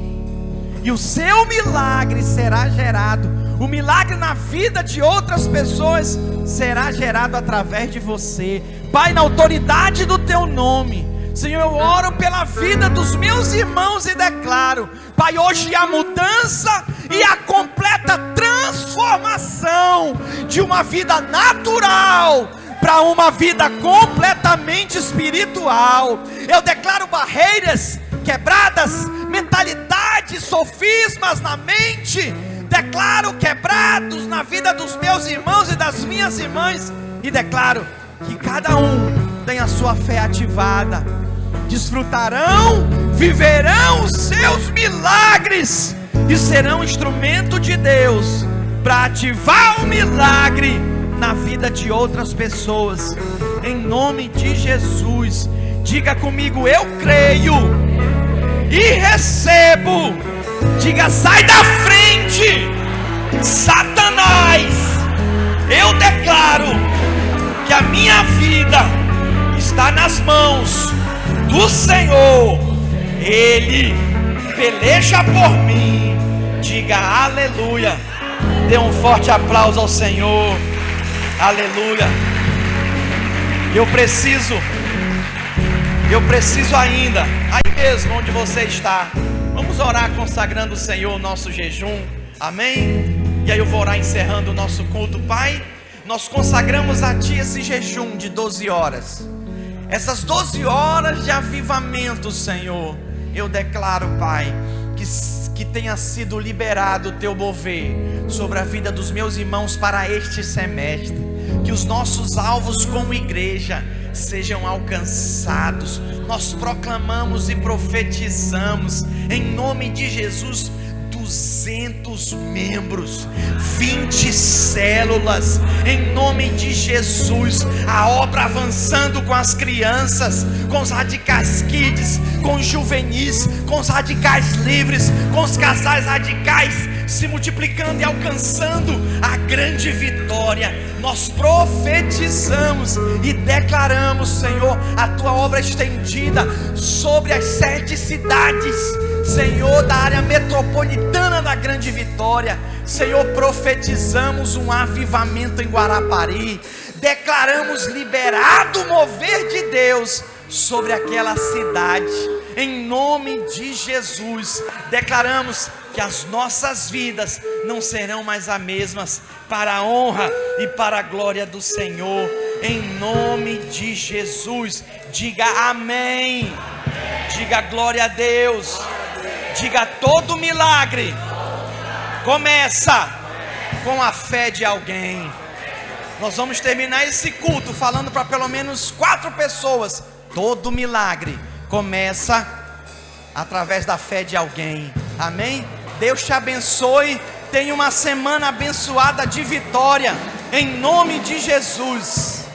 e o seu milagre será gerado. O milagre na vida de outras pessoas será gerado através de você. Pai, na autoridade do teu nome, Senhor, eu oro pela vida dos meus irmãos e declaro, Pai, hoje a mudança e a completa transformação de uma vida natural para uma vida completamente espiritual. Eu declaro barreiras quebradas, mentalidades, sofismas na mente, declaro quebrados na vida dos meus irmãos e das minhas irmãs, e declaro que cada um tem a sua fé ativada, desfrutarão, viverão os seus milagres e serão instrumento de Deus para ativar o milagre na vida de outras pessoas. Em nome de Jesus, diga comigo: eu creio e recebo. Diga: sai da frente, Satanás. Eu declaro que a minha vida está nas mãos do Senhor. Ele peleja por mim. Diga aleluia. Dê um forte aplauso ao Senhor. Aleluia. Eu preciso ainda, aí mesmo onde você está, vamos orar consagrando o Senhor o nosso jejum. Amém? E aí eu vou orar encerrando o nosso culto. Pai, nós consagramos a Ti esse jejum de 12 horas. Essas 12 horas de avivamento, Senhor, eu declaro, Pai, que tenha sido liberado o Teu mover sobre a vida dos meus irmãos para este semestre. Que os nossos alvos como igreja sejam alcançados. Nós proclamamos e profetizamos em nome de Jesus 200 membros, 20 células, em nome de Jesus. A obra avançando com as crianças, com os radicais kids, com os juvenis, com os radicais livres, com os casais radicais, se multiplicando e alcançando a grande vitória. Nós profetizamos e declaramos, Senhor, a Tua obra estendida sobre as 7 cidades, Senhor, da área metropolitana da grande vitória. Senhor, profetizamos um avivamento em Guarapari. Declaramos liberado o mover de Deus sobre aquela cidade. Em nome de Jesus, declaramos que as nossas vidas não serão mais as mesmas, para a honra e para a glória do Senhor. Em nome de Jesus, diga amém. Diga glória a Deus. Diga: todo milagre começa com a fé de alguém. Nós vamos terminar esse culto falando para pelo menos 4 pessoas: todo milagre começa através da fé de alguém. Amém? Deus te abençoe. Tenha uma semana abençoada de vitória, em nome de Jesus.